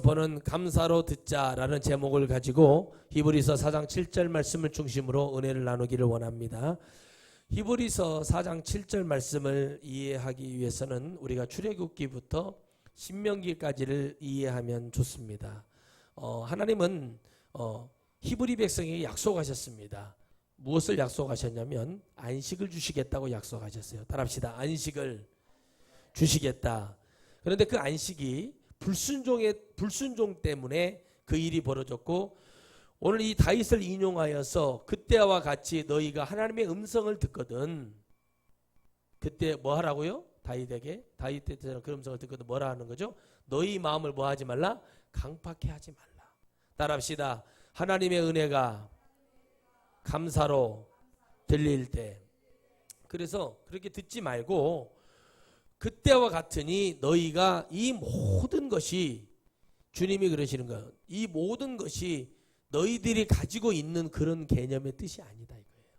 본은 감사로 듣자라는 제목을 가지고 히브리서 4장 7절 말씀을 중심으로 은혜를 나누기를 원합니다. 히브리서 4장 7절 말씀을 이해하기 위해서는 우리가 출애굽기부터 신명기까지를 이해하면 좋습니다. 하나님은 히브리 백성에게 약속하셨습니다. 무엇을 약속하셨냐면 안식을 주시겠다고 약속하셨어요. 따라합시다. 안식을 주시겠다. 그런데 그 안식이 불순종 때문에 그 일이 벌어졌고, 오늘 이 다윗을 인용하여서 그때와 같이 너희가 하나님의 음성을 듣거든, 그때 뭐 하라고요? 다윗 때처럼 그 음성을 듣거든 뭐라 하는 거죠? 너희 마음을 뭐 하지 말라? 강팍해 하지 말라. 따라합시다. 하나님의 은혜가 감사로 들릴 때, 그래서 그렇게 듣지 말고 그때와 같으니 너희가 이 모든 것이, 주님이 그러시는 거예요. 이 모든 것이 너희들이 가지고 있는 그런 개념의 뜻이 아니다 이거예요.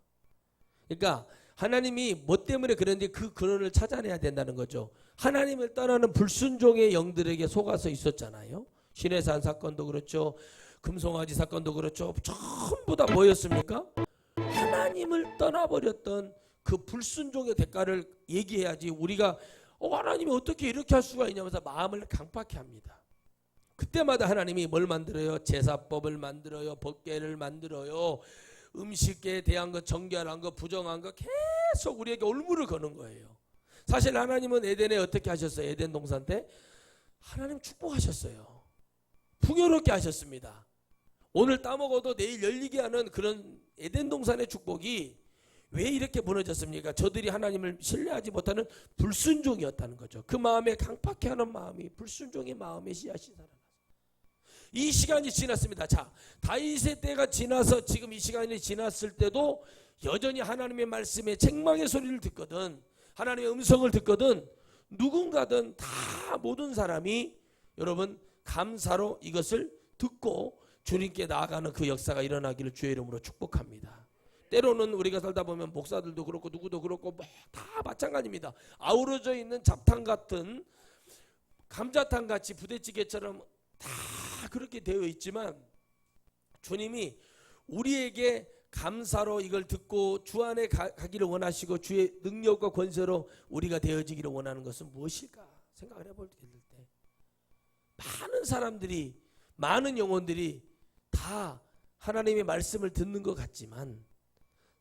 그러니까 하나님이 뭐 때문에 그런지 그 근원을 찾아내야 된다는 거죠. 하나님을 떠나는 불순종의 영들에게 속아서 있었잖아요. 시내산 사건도 그렇죠. 금송아지 사건도 그렇죠. 전부 다 뭐였습니까? 하나님을 떠나버렸던 그 불순종의 대가를 얘기해야지 우리가 하나님이 어떻게 이렇게 할 수가 있냐면서 마음을 강팍해 합니다. 그때마다 하나님이 뭘 만들어요? 제사법을 만들어요. 법궤를 만들어요. 음식에 대한 것, 정결한 것, 부정한 것 계속 우리에게 올무를 거는 거예요. 사실 하나님은 에덴에 어떻게 하셨어요? 에덴 동산 때 하나님 축복하셨어요. 풍요롭게 하셨습니다. 오늘 따먹어도 내일 열리게 하는 그런 에덴 동산의 축복이 왜 이렇게 무너졌습니까? 저들이 하나님을 신뢰하지 못하는 불순종이었다는 거죠. 그 마음에 강팍해하는 마음이, 불순종의 마음의 씨앗이 살아났어요. 이 시간이 지났습니다. 자, 다윗의 때가 지나서 지금 이 시간이 지났을 때도 여전히 하나님의 말씀에 책망의 소리를 듣거든, 하나님의 음성을 듣거든, 누군가든 다 모든 사람이 여러분 감사로 이것을 듣고 주님께 나아가는 그 역사가 일어나기를 주의 이름으로 축복합니다. 때로는 우리가 살다 보면 목사들도 그렇고 누구도 그렇고 다 마찬가지입니다. 아우러져 있는 잡탕 같은, 감자탕 같이 부대찌개처럼 다 그렇게 되어 있지만, 주님이 우리에게 감사로 이걸 듣고 주 안에 가기를 원하시고 주의 능력과 권세로 우리가 되어지기를 원하는 것은 무엇일까 생각을 해볼 때, 많은 사람들이, 많은 영혼들이 다 하나님의 말씀을 듣는 것 같지만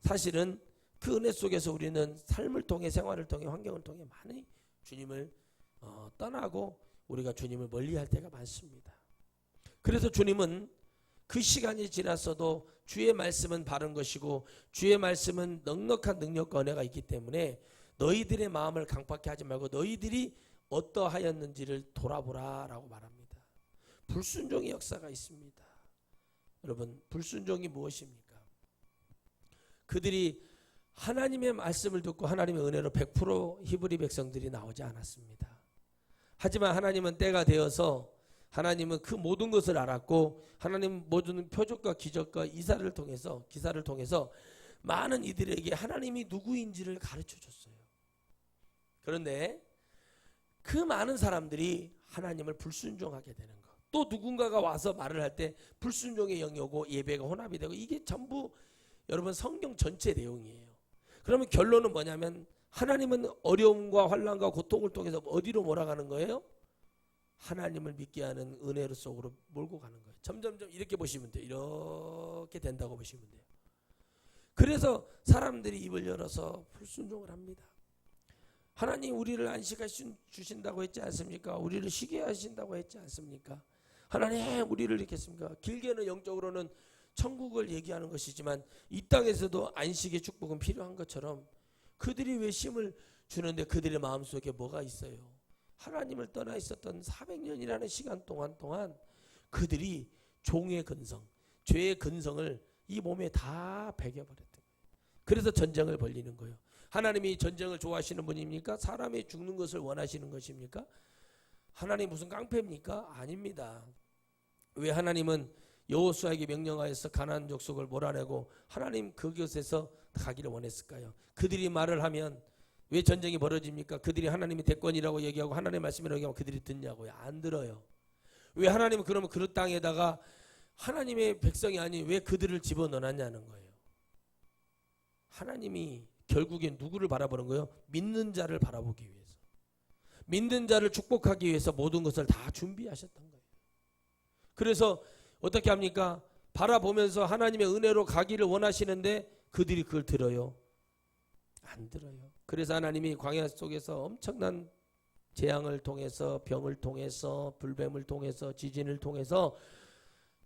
사실은 그 은혜 속에서 우리는 삶을 통해, 생활을 통해, 환경을 통해 많이 주님을 떠나고 우리가 주님을 멀리할 때가 많습니다. 그래서 주님은 그 시간이 지났어도 주의 말씀은 바른 것이고 주의 말씀은 넉넉한 능력과 은혜가 있기 때문에 너희들의 마음을 강팍해 하지 말고 너희들이 어떠하였는지를 돌아보라 라고 말합니다. 불순종의 역사가 있습니다. 여러분, 불순종이 무엇입니까? 그들이 하나님의 말씀을 듣고 하나님의 은혜로 100% 히브리 백성들이 나오지 않았습니다. 하지만 하나님은 때가 되어서, 하나님은 그 모든 것을 알았고 하나님 모든 표적과 기적과 기사를 통해서 많은 이들에게 하나님이 누구인지를 가르쳐 줬어요. 그런데 그 많은 사람들이 하나님을 불순종하게 되는 것, 또 누군가가 와서 말을 할 때 불순종의 영이 오고 예배가 혼합이 되고, 이게 전부 여러분 성경 전체 내용이에요. 그러면 결론은 뭐냐면 하나님은 어려움과 환난과 고통을 통해서 어디로 몰아가는 거예요? 하나님을 믿게 하는 은혜로 속으로 몰고 가는 거예요. 점점점 이렇게 보시면 돼요. 이렇게 된다고 보시면 돼요. 그래서 사람들이 입을 열어서 불순종을 합니다. 하나님 우리를 안식하신 주신다고 했지 않습니까? 우리를 쉬게 하신다고 했지 않습니까? 하나님 우리를 이렇게 했습니까? 길게는 영적으로는 천국을 얘기하는 것이지만 이 땅에서도 안식의 축복은 필요한 것처럼 그들이 왜 쉼을 주는데 그들의 마음속에 뭐가 있어요? 하나님을 떠나 있었던 400년이라는 시간 동안 그들이 종의 근성, 죄의 근성을 이 몸에 다 배겨버렸던 거예요. 그래서 전쟁을 벌이는 거예요. 하나님이 전쟁을 좋아하시는 분입니까? 사람이 죽는 것을 원하시는 것입니까? 하나님 무슨 깡패입니까? 아닙니다. 왜 하나님은 여호수아에게 명령하여서 가나안 족속을 몰아내고 하나님 그곳에서 가기를 원했을까요? 그들이 말을 하면 왜 전쟁이 벌어집니까? 그들이 하나님의 대권이라고 얘기하고 하나님의 말씀이라고 얘기하면 그들이 듣냐고요? 안 들어요. 왜 하나님은 그러면 그 땅에다가 하나님의 백성이 아닌 왜 그들을 집어넣었냐는 거예요. 하나님이 결국엔 누구를 바라보는 거예요? 믿는 자를 바라보기 위해서. 믿는 자를 축복하기 위해서 모든 것을 다 준비하셨던 거예요. 그래서 어떻게 합니까? 바라보면서 하나님의 은혜로 가기를 원하시는데 그들이 그걸 들어요? 안 들어요. 그래서 하나님이 광야 속에서 엄청난 재앙을 통해서, 병을 통해서, 불뱀을 통해서, 지진을 통해서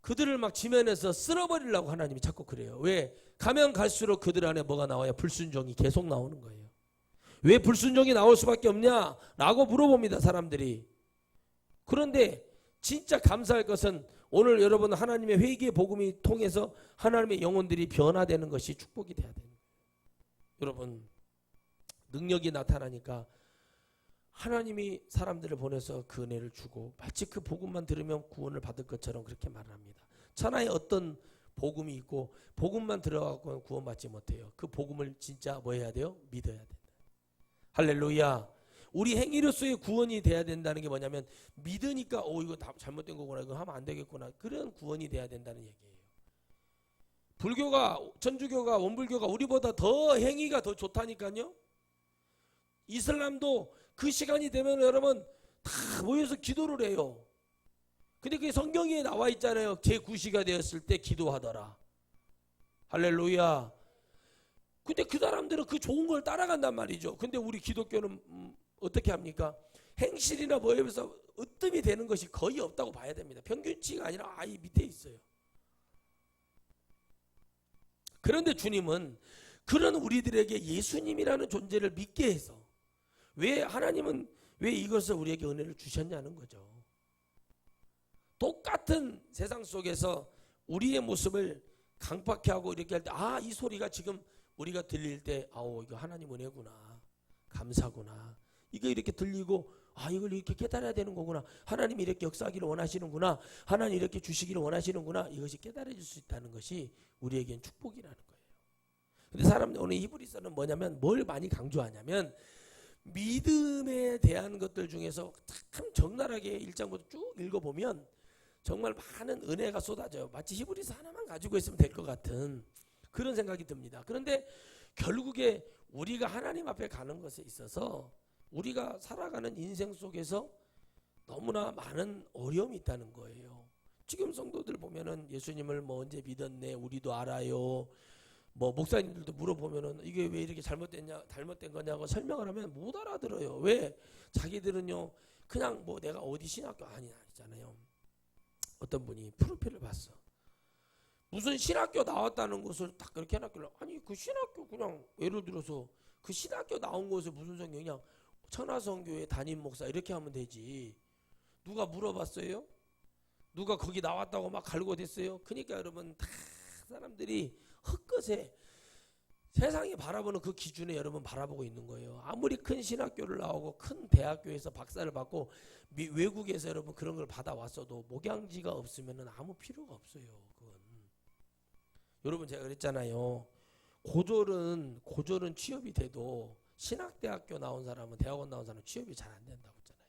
그들을 막 지면에서 쓸어버리려고 하나님이 자꾸 그래요. 왜? 가면 갈수록 그들 안에 뭐가 나와요? 불순종이 계속 나오는 거예요. 왜 불순종이 나올 수밖에 없냐? 라고 물어봅니다, 사람들이. 그런데 진짜 감사할 것은 오늘 여러분 하나님의 회개의 복음이 통해서 하나님의 영혼들이 변화되는 것이 축복이 돼야 돼요. 여러분, 능력이 나타나니까 하나님이 사람들을 보내서 그 은혜를 주고 마치 그 복음만 들으면 구원을 받을 것처럼 그렇게 말을 합니다. 천하에 어떤 복음이 있고 복음만 들어가고 구원받지 못해요. 그 복음을 진짜 뭐 해야 돼요? 믿어야 된다. 할렐루야. 우리 행위로서의 구원이 돼야 된다는 게 뭐냐면 믿으니까 이거 다 잘못된 거구나, 이거 하면 안 되겠구나, 그런 구원이 돼야 된다는 얘기예요. 불교가, 천주교가, 원불교가 우리보다 더 행위가 더 좋다니까요. 이슬람도 그 시간이 되면 여러분 다 모여서 기도를 해요. 근데 그게 성경에 나와 있잖아요. 제9시가 되었을 때 기도하더라. 할렐루야. 근데 그 사람들은 그 좋은 걸 따라간단 말이죠. 근데 우리 기독교는 어떻게 합니까? 행실이나 뭐에서 으뜸이 되는 것이 거의 없다고 봐야 됩니다. 평균치가 아니라 아예 밑에 있어요. 그런데 주님은 그런 우리들에게 예수님이라는 존재를 믿게 해서 왜 하나님은 왜 이것을 우리에게 은혜를 주셨냐는 거죠. 똑같은 세상 속에서 우리의 모습을 강팍해 하고 이렇게 할 때 이 소리가 지금 우리가 들릴 때 이거 하나님 은혜구나, 감사구나, 이거 이렇게 들리고 이걸 이렇게 깨달아야 되는 거구나, 하나님이 이렇게 역사하기를 원하시는구나, 하나님 이렇게 주시기를 원하시는구나, 이것이 깨달아질 수 있다는 것이 우리에겐 축복이라는 거예요. 근데 사람들 오늘 히브리서는 뭐냐면 뭘 많이 강조하냐면 믿음에 대한 것들 중에서 참 적나라하게 1장부터 쭉 읽어보면 정말 많은 은혜가 쏟아져요. 마치 히브리서 하나만 가지고 있으면 될 것 같은 그런 생각이 듭니다. 그런데 결국에 우리가 하나님 앞에 가는 것에 있어서 우리가 살아가는 인생 속에서 너무나 많은 어려움이 있다는 거예요. 지금 성도들 보면은 예수님을 뭐 언제 믿었네, 우리도 알아요. 뭐 목사님들도 물어보면은 이게 왜 이렇게 잘못된 거냐고 설명을 하면 못 알아들어요. 왜? 자기들은요 그냥 뭐 내가 어디 신학교 아니잖아요. 어떤 분이 프로필을 봤어. 무슨 신학교 나왔다는 것을 딱 그렇게 해놨길래 그 신학교 그냥 예를 들어서 그 신학교 나온 것에 무슨 성경이냐, 천하성교회 담임 목사 이렇게 하면 되지. 누가 물어봤어요? 누가 거기 나왔다고 막 갈고댔어요? 그러니까 여러분 다 사람들이 헛것에 세상이 바라보는 그 기준에 여러분 바라보고 있는 거예요. 아무리 큰 신학교를 나오고 큰 대학교에서 박사를 받고 외국에서 여러분 그런 걸 받아왔어도 목양지가 없으면 아무 필요가 없어요. 그건. 여러분 제가 그랬잖아요. 고졸은 취업이 돼도 신학대학교 나온 사람은, 대학원 나온 사람은 취업이 잘 안 된다고 했잖아요.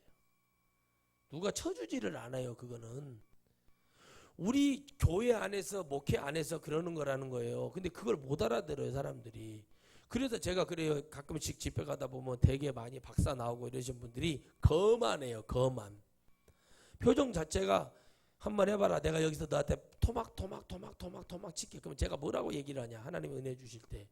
누가 쳐주지를 않아요. 그거는. 우리 교회 안에서 목회 안에서 그러는 거라는 거예요. 근데 그걸 못 알아들어요, 사람들이. 그래서 제가 그래요. 가끔씩 집회 가다 보면 되게 많이 박사 나오고 이러신 분들이 거만해요. 거만. 표정 자체가 한번 해봐라. 내가 여기서 너한테 토막 칠게. 그러면 제가 뭐라고 얘기를 하냐, 하나님 은혜 주실 때.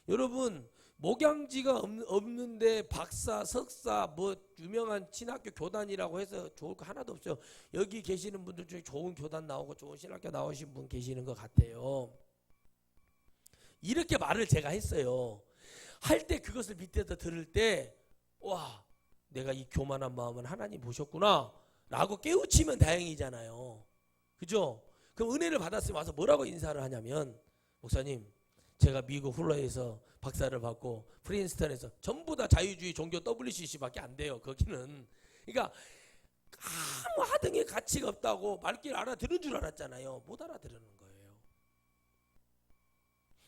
여러분 목양지가 없는데 박사, 석사, 뭐 유명한 신학교 교단이라고 해서 좋을 거 하나도 없어요. 여기 계시는 분들 중에 좋은 교단 나오고 좋은 신학교 나오신 분 계시는 것 같아요. 이렇게 말을 제가 했어요. 할 때 그것을 밑에서 들을 때 와, 내가 이 교만한 마음은 하나님 보셨구나 라고 깨우치면 다행이잖아요. 그죠? 그럼 은혜를 받았으면 와서 뭐라고 인사를 하냐면, 목사님 제가 미국 훌러에서 박사를 받고 프린스턴에서 전부 다 자유주의 종교 WCC밖에 안 돼요. 거기는. 그러니까 아무 하등의 가치가 없다고 말귀를 알아들은 줄 알았잖아요. 못 알아들는 거예요.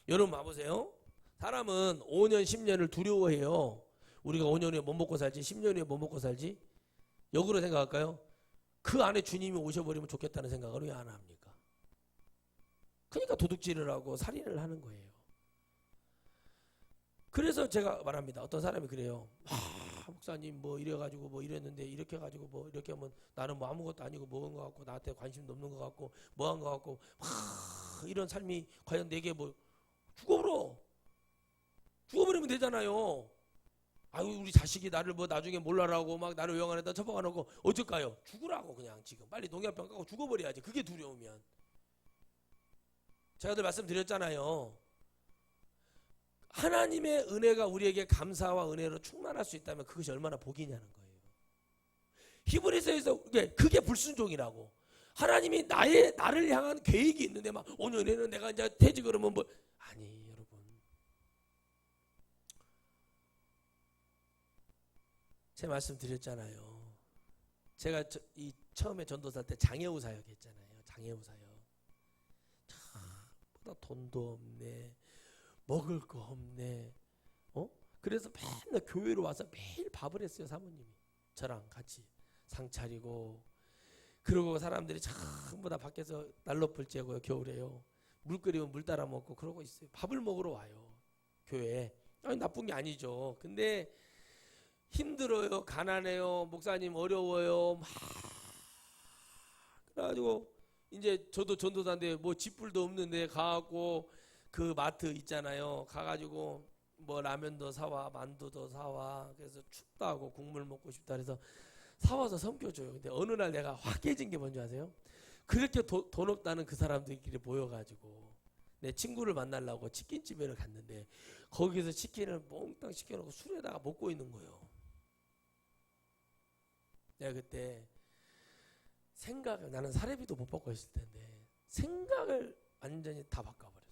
여러분 봐보세요. 사람은 5년 10년을 두려워해요. 우리가 5년 후에 뭐 먹고 살지, 10년 후에 뭐 먹고 살지? 역으로 생각할까요? 그 안에 주님이 오셔버리면 좋겠다는 생각을 왜 안 합니까? 그러니까 도둑질을 하고 살인을 하는 거예요. 그래서 제가 말합니다. 어떤 사람이 그래요. 목사님 뭐 이래가지고 뭐 이랬는데 이렇게 해가지고 뭐 이렇게 하면 나는 뭐 아무것도 아니고 뭐한 것 같고 나한테 관심도 없는 것 같고 뭐한 것 같고 이런 삶이 과연 내게 뭐 죽어버리면 되잖아요. 아유 우리 자식이 나를 뭐 나중에 몰라라고 막 나를 영안에다 처박아놓고 어쩔까요? 죽으라고 그냥 지금 빨리 농약병 까고 죽어버려야지. 그게 두려우면. 제가 늘 말씀드렸잖아요. 하나님의 은혜가 우리에게 감사와 은혜로 충만할 수 있다면 그것이 얼마나 복이냐는 거예요. 히브리서에서 그게 불순종이라고. 하나님이 나를 향한 계획이 있는데 막 오늘에는 내가 이제 퇴직을 하면 뭐 아니 여러분. 제 말씀 드렸잖아요. 제가 처음에 전도사 때 장애우 사역 했잖아요. 장애우 사역. 보다 돈도 없네. 먹을 거 없네. 그래서 맨날 교회로 와서 매일 밥을 했어요. 사모님이 저랑 같이 상 차리고. 그러고 사람들이 전부 다 밖에서 난로불 쬐고요. 겨울에요. 물 끓이면 물 따라 먹고 그러고 있어요. 밥을 먹으러 와요. 교회에. 아니 나쁜 게 아니죠. 근데 힘들어요. 가난해요. 목사님 어려워요. 막 그래가지고 이제 저도 전도사인데 뭐 집불도 없는데 가갖고 그 마트 있잖아요. 가가지고 뭐 라면도 사와 만두도 사와. 그래서 춥다고 국물 먹고 싶다 그래서 사와서 섬겨줘요. 근데 어느 날 내가 확 깨진 게 뭔지 아세요? 그렇게 돈 없다는 그 사람들끼리 모여가지고 내 친구를 만나려고 치킨집에 갔는데 거기서 치킨을 몽땅 시켜놓고 술에다가 먹고 있는 거예요. 내가 그때 생각을, 나는 사례비도 못 받고 있을 텐데 생각을 완전히 다 바꿔버렸어요.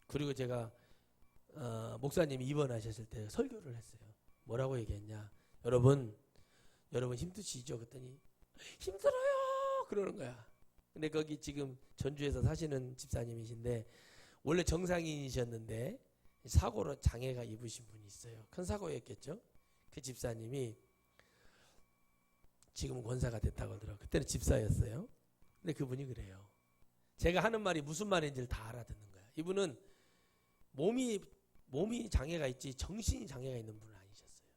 그리고 제가 목사님이 입원하셨을 때 설교를 했어요. 뭐라고 얘기했냐? 여러분 힘드시죠? 그랬더니 힘들어요 그러는 거야. 근데 거기 지금 전주에서 사시는 집사님이신데 원래 정상인이셨는데 사고로 장애가 입으신 분이 있어요. 큰 사고였겠죠. 그 집사님이 지금은 권사가 됐다고 하더라고요. 그때는 집사였어요. 근데 그분이 그래요. 제가 하는 말이 무슨 말인지를 다 알아듣는 거야. 이분은 몸이 장애가 있지 정신이 장애가 있는 분은 아니셨어요.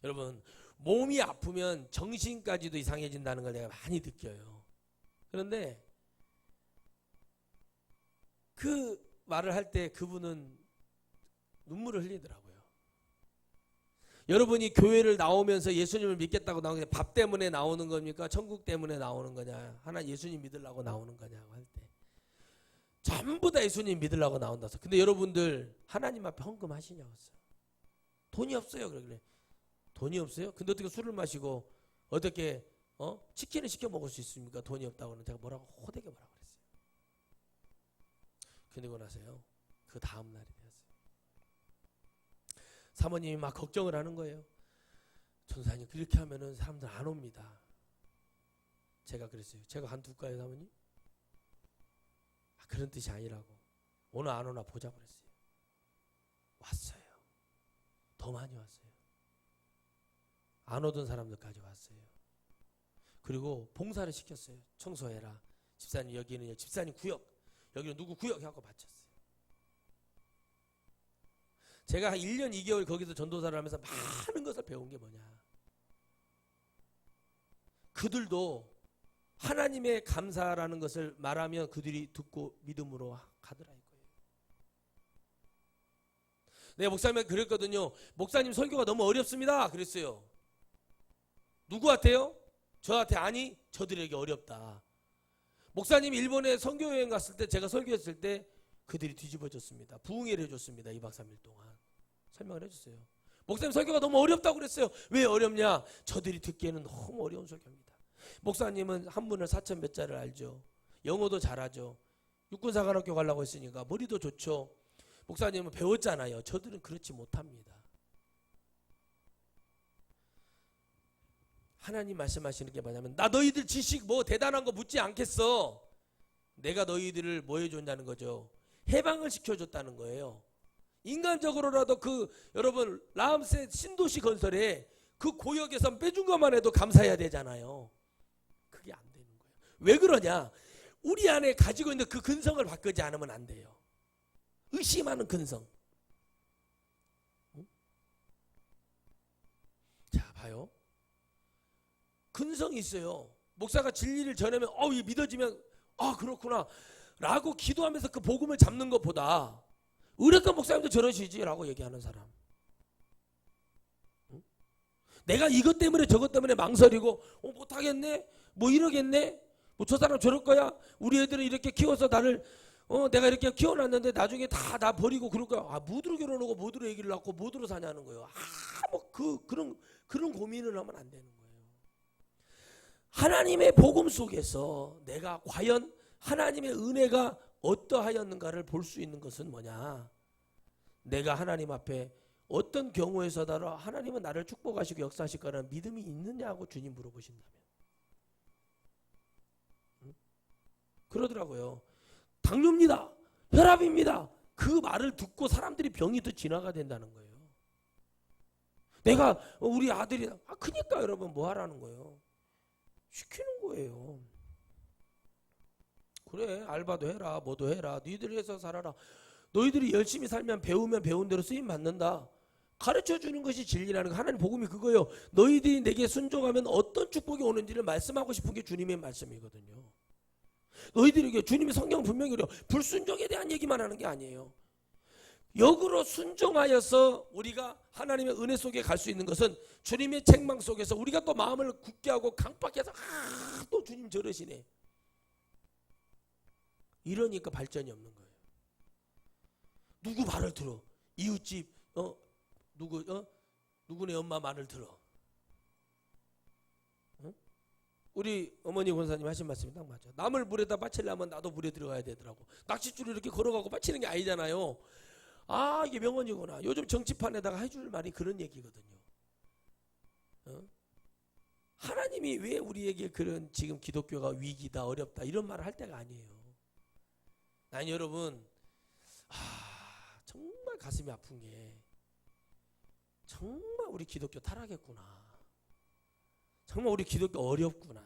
여러분 몸이 아프면 정신까지도 이상해진다는 걸 내가 많이 느껴요. 그런데 그 말을 할 때 그분은 눈물을 흘리더라고요. 여러분이 교회를 나오면서 예수님을 믿겠다고 나오는 게 밥 때문에 나오는 겁니까? 천국 때문에 나오는 거냐? 하나 예수님 믿으려고 나오는 거냐고 할 때 전부 다 예수님 믿으려고 나온다. 근데 여러분들 하나님 앞에 헌금하시냐고 했어요. 돈이 없어요. 그래. 돈이 없어요? 근데 어떻게 술을 마시고 어떻게 치킨을 시켜 먹을 수 있습니까? 돈이 없다고는. 제가 호되게 뭐라고 그랬어요. 그러고 나서요. 그 다음 날이 되었어요. 사모님이 막 걱정을 하는 거예요. 전사님 그렇게 하면은 사람들 안 옵니다. 제가 그랬어요. 제가 간둘까요 사모님? 그런 뜻이 아니라고. 오늘 안 오나 보자 그랬어요. 왔어요. 더 많이 왔어요. 안 오던 사람들까지 왔어요. 그리고 봉사를 시켰어요. 청소해라. 집사님 여기는 집사님 구역, 여기는 누구 구역 해갖고 바쳤어요. 제가 한 1년 2개월 거기서 전도사를 하면서 많은 것을 배운 게 뭐냐. 그들도 하나님의 감사라는 것을 말하면 그들이 듣고 믿음으로 가더라 이거예요. 내가 목사님한테 그랬거든요. 목사님 설교가 너무 어렵습니다. 그랬어요. 누구한테요? 저한테. 아니 저들에게 어렵다. 목사님이 일본에 선교여행 갔을 때 제가 설교했을 때 그들이 뒤집어졌습니다. 부흥회를 해줬습니다. 2박 3일 동안 설명을 해줬어요. 목사님 설교가 너무 어렵다고 그랬어요. 왜 어렵냐? 저들이 듣기에는 너무 어려운 설교입니다. 목사님은 한문을 4천 몇 자를 알죠. 영어도 잘하죠. 육군사관학교 가려고 했으니까 머리도 좋죠. 목사님은 배웠잖아요. 저들은 그렇지 못합니다. 하나님 말씀하시는 게 뭐냐면 나 너희들 지식 뭐 대단한 거 묻지 않겠어. 내가 너희들을 뭐 해줬냐는 거죠. 해방을 시켜줬다는 거예요. 인간적으로라도 여러분 라암셋 신도시 건설에 그 고역에서 빼준 것만 해도 감사해야 되잖아요. 그게 안 되는 거예요. 왜 그러냐? 우리 안에 가지고 있는 그 근성을 바꾸지 않으면 안 돼요. 의심하는 근성. 자, 봐요. 근성이 있어요. 목사가 진리를 전하면 이게 믿어지면 그렇구나 라고 기도하면서 그 복음을 잡는 것보다 의뢰권 목사님도 저러시지 라고 얘기하는 사람. 내가 이것 때문에 저것 때문에 망설이고 못하겠네, 뭐 이러겠네, 뭐 저 사람 저럴 거야, 우리 애들은 이렇게 키워서 나를 내가 이렇게 키워놨는데 나중에 다 나 버리고 그럴 거야. 뭐들어 결혼하고 뭐들어 애기를 낳고 뭐들어 사냐는 거예요. 그런 고민을 하면 안 되는 거예요. 하나님의 복음 속에서 내가 과연 하나님의 은혜가 어떠하였는가를 볼 수 있는 것은 뭐냐? 내가 하나님 앞에 어떤 경우에서더러 하나님은 나를 축복하시고 역사하실 거라는 믿음이 있느냐고 주님 물어보신다면, 그러더라고요. 당뇨입니다, 혈압입니다, 그 말을 듣고 사람들이 병이 더 진화가 된다는 거예요. 내가 우리 아들이 그러니까 여러분 뭐 하라는 거예요? 시키는 거예요. 그래, 알바도 해라, 뭐도 해라, 너희들이 해서 살아라. 너희들이 열심히 살면 배우면 배운 대로 쓰임 받는다. 가르쳐 주는 것이 진리라는 거. 하나님 복음이 그거예요. 너희들이 내게 순종하면 어떤 축복이 오는지를 말씀하고 싶은 게 주님의 말씀이거든요. 너희들에게 주님이 성경 분명히 그래요. 불순종에 대한 얘기만 하는 게 아니에요. 역으로 순종하여서 우리가 하나님의 은혜 속에 갈 수 있는 것은 주님의 책망 속에서 우리가 또 마음을 굳게 하고 강박해서 또 주님 저러시네, 이러니까 발전이 없는 거예요. 누구 말을 들어? 이웃집 누구네 엄마 말을 들어? 우리 어머니 권사님 하신 말씀이 딱 맞아. 남을 물에다 빠치려면 나도 물에 들어가야 되더라고. 낚싯줄을 이렇게 걸어가고 빠치는 게 아니잖아요. 이게 명언이구나. 요즘 정치판에다가 해줄 말이 그런 얘기거든요. 하나님이 왜 우리에게 그런 지금 기독교가 위기다, 어렵다 이런 말을 할 때가 아니에요. 아니 여러분, 정말 가슴이 아픈 게 정말 우리 기독교 타락했구나. 정말 우리 기독교 어렵구나.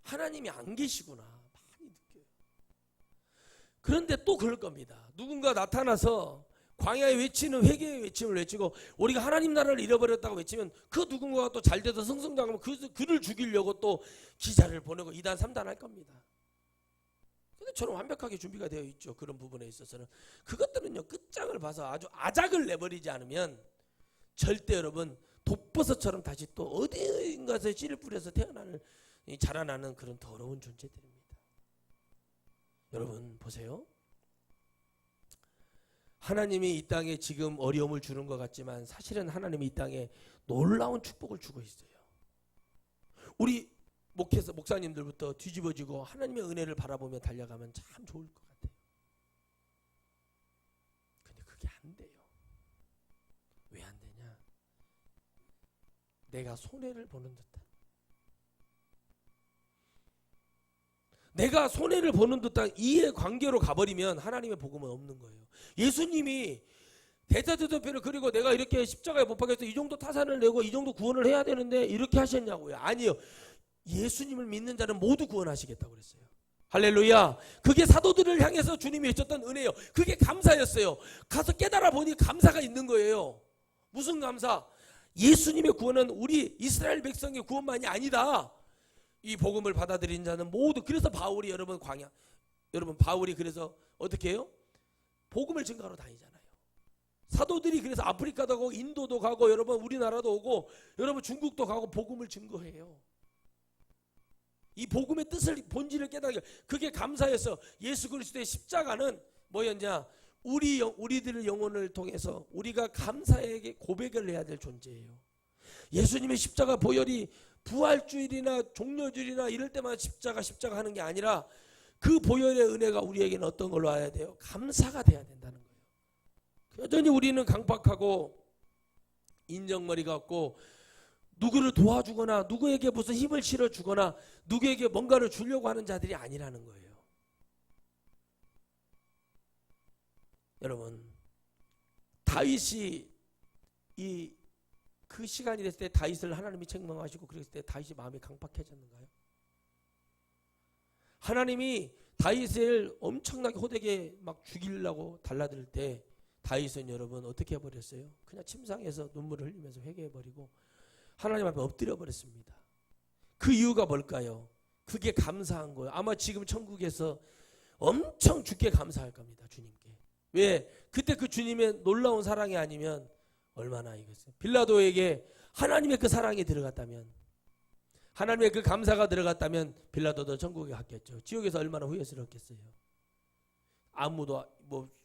하나님이 안 계시구나 많이 느껴요. 그런데 또 그럴 겁니다. 누군가 나타나서 광야에 외치는 회개의 외침을 외치고 우리가 하나님 나라를 잃어버렸다고 외치면 그 누군가가 또 잘돼서 승승장하면 그를 죽이려고 또 기자를 보내고 2단 3단 할 겁니다. 근데 저는 완벽하게 준비가 되어 있죠. 그런 부분에 있어서는. 그것들은요, 끝장을 봐서 아주 아작을 내버리지 않으면 절대 여러분 독버섯처럼 다시 또 어딘가에서 씨를 뿌려서 자라나는 그런 더러운 존재들입니다. 여러분 보세요. 하나님이 이 땅에 지금 어려움을 주는 것 같지만 사실은 하나님이 이 땅에 놀라운 축복을 주고 있어요. 우리 목사님들부터 뒤집어지고 하나님의 은혜를 바라보며 달려가면 참 좋을 것 같아요. 근데 그게 안 돼요. 왜 안 되냐? 내가 손해를 보는 듯한, 내가 손해를 보는 듯한 이해관계로 가버리면 하나님의 복음은 없는 거예요. 예수님이 대자대조표를 그리고 내가 이렇게 십자가에 못 박혀서 이 정도 타산을 내고 이 정도 구원을 해야 되는데 이렇게 하셨냐고요? 아니요. 예수님을 믿는 자는 모두 구원하시겠다고 그랬어요. 할렐루야. 그게 사도들을 향해서 주님이 해줬던 은혜예요. 그게 감사였어요. 가서 깨달아 보니 감사가 있는 거예요. 무슨 감사? 예수님의 구원은 우리 이스라엘 백성의 구원만이 아니다. 이 복음을 받아들인 자는 모두. 그래서 바울이 여러분 바울이 그래서 어떻게 해요? 복음을 증거하러 다니잖아요. 사도들이 그래서 아프리카도 가고 인도도 가고 여러분 우리나라도 오고 여러분 중국도 가고 복음을 증거해요. 이 복음의 뜻을, 본질을 깨닫게. 그게 감사해서 예수 그리스도의 십자가는 뭐였냐? 우리들의 영혼을 통해서 우리가 감사에게 고백을 해야 될 존재예요. 예수님의 십자가 보혈이 부활주일이나 종려주일이나 이럴 때만 십자가 하는 게 아니라 그 보혈의 은혜가 우리에게는 어떤 걸로 와야 돼요? 감사가 돼야 된다는 거예요. 여전히 우리는 강박하고 인정머리가 없고 누구를 도와주거나 누구에게 무슨 힘을 실어주거나 누구에게 뭔가를 주려고 하는 자들이 아니라는 거예요. 여러분, 다 다윗이 그 시간이 됐을 때 다윗을 하나님이 책망하시고 그랬을 때 다윗이 마음이 강팍해졌는가요? 하나님이 다윗을 엄청나게 호되게 막 죽이려고 달라들 때 다윗은 여러분 어떻게 해버렸어요? 그냥 침상에서 눈물을 흘리면서 회개해버리고 하나님 앞에 엎드려 버렸습니다. 그 이유가 뭘까요? 그게 감사한 거예요. 아마 지금 천국에서 엄청 주께 감사할 겁니다. 주님께. 왜? 그때 그 주님의 놀라운 사랑이 아니면 얼마나 이겠어요. 빌라도에게 하나님의 그 사랑이 들어갔다면, 하나님의 그 감사가 들어갔다면 빌라도도 천국에 갔겠죠. 지옥에서 얼마나 후회스럽겠어요. 아무도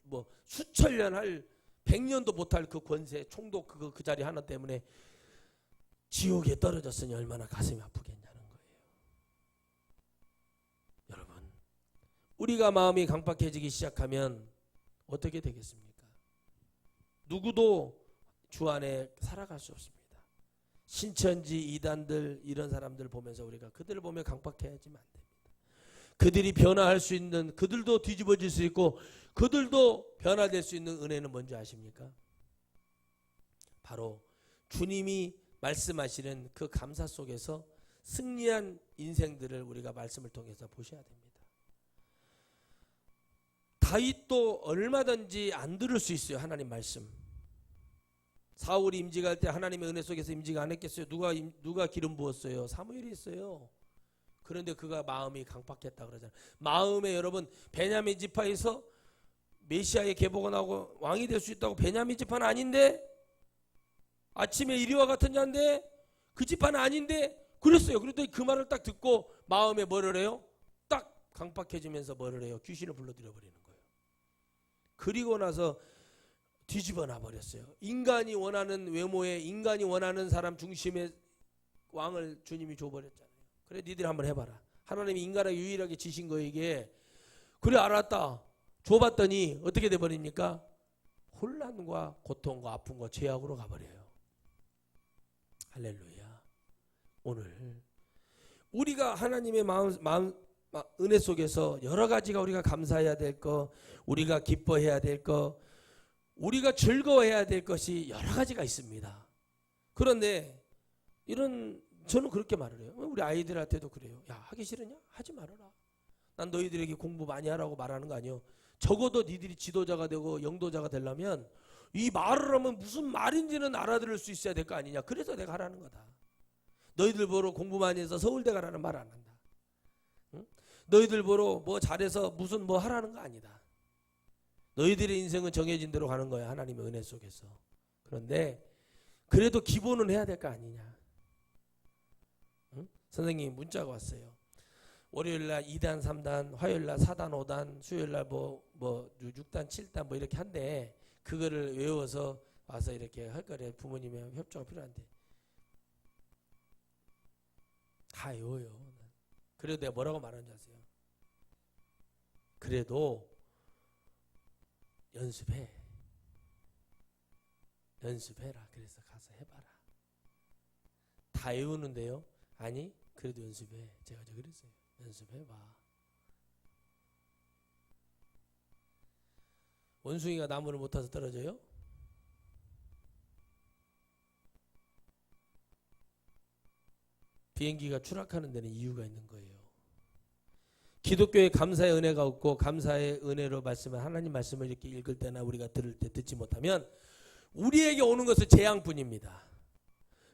뭐 수천 년 할 100년도 못할 그 권세 총독 그 자리 하나 때문에 지옥에 떨어졌으니 얼마나 가슴이 아프겠냐는 거예요. 여러분, 우리가 마음이 강팍해지기 시작하면 어떻게 되겠습니까? 누구도 주 안에 살아갈 수 없습니다. 신천지 이단들 이런 사람들 보면서 우리가 그들을 보며 강팍해지면 안 됩니다. 그들이 변화할 수 있는, 그들도 뒤집어질 수 있고 그들도 변화될 수 있는 은혜는 뭔지 아십니까? 바로 주님이 말씀하시는 그 감사 속에서 승리한 인생들을 우리가 말씀을 통해서 보셔야 됩니다. 다윗도 얼마든지 안 들을 수 있어요. 하나님 말씀. 사울이 임직할 때 하나님의 은혜 속에서 임직 안 했겠어요? 누가 기름 부었어요? 사무엘이 했어요. 그런데 그가 마음이 강팍했다 그러잖아요. 마음에 여러분 베냐민 지파에서 메시아의 계보가 나오고 왕이 될 수 있다고 베냐민 지파는 아닌데, 아침에 이리와 같은 자인데 그 지파는 아닌데 그랬어요. 그런데 그 말을 딱 듣고 마음에 뭐를 해요? 딱 강팍해지면서 뭐를 해요? 귀신을 불러들여 버리는 거예요. 그리고 나서 뒤집어 놔 버렸어요. 인간이 원하는 외모에 인간이 원하는 사람 중심의 왕을 주님이 줘버렸잖아요. 그래 니들 한번 해봐라. 하나님이 인간에게 유일하게 지신 거에게 그래 알았다 줘봤더니 어떻게 돼버립니까? 혼란과 고통과 아픔과 죄악으로 가버려요. 할렐루야. 오늘 우리가 하나님의 마음 은혜 속에서 여러 가지가 우리가 감사해야 될 거, 우리가 기뻐해야 될 거, 우리가 즐거워해야 될 것이 여러 가지가 있습니다. 그런데 저는 그렇게 말을 해요. 우리 아이들한테도 그래요. 야, 하기 싫으냐? 하지 말아라. 난 너희들에게 공부 많이 하라고 말하는 거 아니에요. 적어도 니들이 지도자가 되고 영도자가 되려면 이 말을 하면 무슨 말인지는 알아들을 수 있어야 될 거 아니냐. 그래서 내가 하라는 거다. 너희들 보러 공부 많이 해서 서울대 가라는 말 안 한다. 응? 너희들 보러 뭐 잘해서 무슨 뭐 하라는 거 아니다. 너희들의 인생은 정해진 대로 가는 거야. 하나님의 은혜 속에서. 그런데 그래도 기본은 해야 될 거 아니냐. 응? 선생님 문자가 왔어요. 월요일날 2단 3단, 화요일날 4단 5단, 수요일날 뭐 6단 7단 뭐 이렇게 한대. 그거를 외워서 와서 이렇게 할 거래. 부모님의 협조가 필요한데. 다 외워요. 그래도 내가 뭐라고 말하는지 아세요? 그래도 연습해라. 그래서 가서 해봐라. 다 외우는데요. 아니 그래도 연습해. 제가 어제 그랬어요. 연습해봐. 원숭이가 나무를 못 타서 떨어져요? 비행기가 추락하는 데는 이유가 있는 거예요. 기독교에 감사의 은혜가 없고 감사의 은혜로 말씀을 하나님 말씀을 이렇게 읽을 때나 우리가 들을 때 듣지 못하면 우리에게 오는 것은 재앙뿐입니다.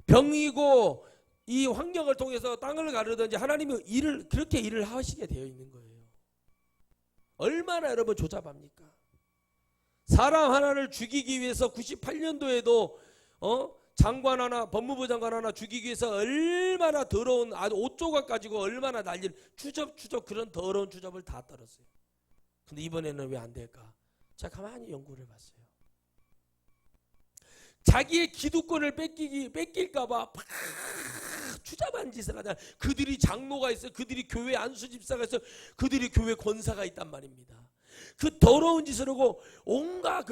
병이고 이 환경을 통해서 땅을 가르든지 하나님이 그렇게 일을 하시게 되어 있는 거예요. 얼마나 여러분 조잡합니까? 사람 하나를 죽이기 위해서 98년도에도 장관 하나, 법무부 장관 하나 죽이기 위해서 얼마나 더러운 옷 조각 가지고 얼마나 난리를 추접 그런 더러운 추접을 다 떨었어요. 근데 이번에는 왜 안 될까? 제가 가만히 연구를 해봤어요. 자기의 기득권을 뺏길까봐 추잡한 짓을 하잖아요. 그들이 장로가 있어요. 그들이 교회 안수 집사가 있어요. 그들이 교회 권사가 있단 말입니다. 그 더러운 짓을 하고 온갖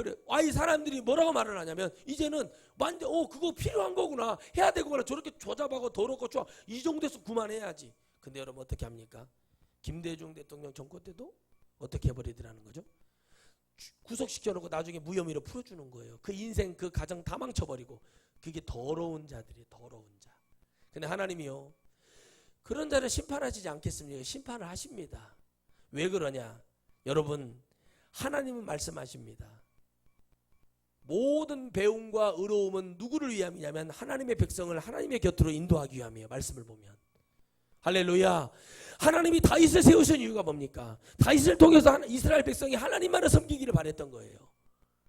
이 사람들이 뭐라고 말을 하냐면 이제는 완전 그거 필요한 거구나, 해야 되구나, 저렇게 조잡하고 더럽고 이 정도에서 그만해야지. 근데 여러분 어떻게 합니까? 김대중 대통령 정권 때도 어떻게 해버리더라는 거죠? 구속시켜놓고 나중에 무혐의로 풀어주는 거예요. 그 인생 그 가정 다 망쳐버리고. 그게 더러운 자들이에요. 더러운 자. 근데 하나님이요, 그런 자를 심판하시지 않겠습니까? 심판을 하십니다. 왜 그러냐? 여러분, 하나님은 말씀하십니다. 모든 배움과 의로움은 누구를 위함이냐면 하나님의 백성을 하나님의 곁으로 인도하기 위함이에요. 말씀을 보면. 할렐루야. 하나님이 다윗을 세우신 이유가 뭡니까? 다윗을 통해서 이스라엘 백성이 하나님만을 섬기기를 바랬던 거예요.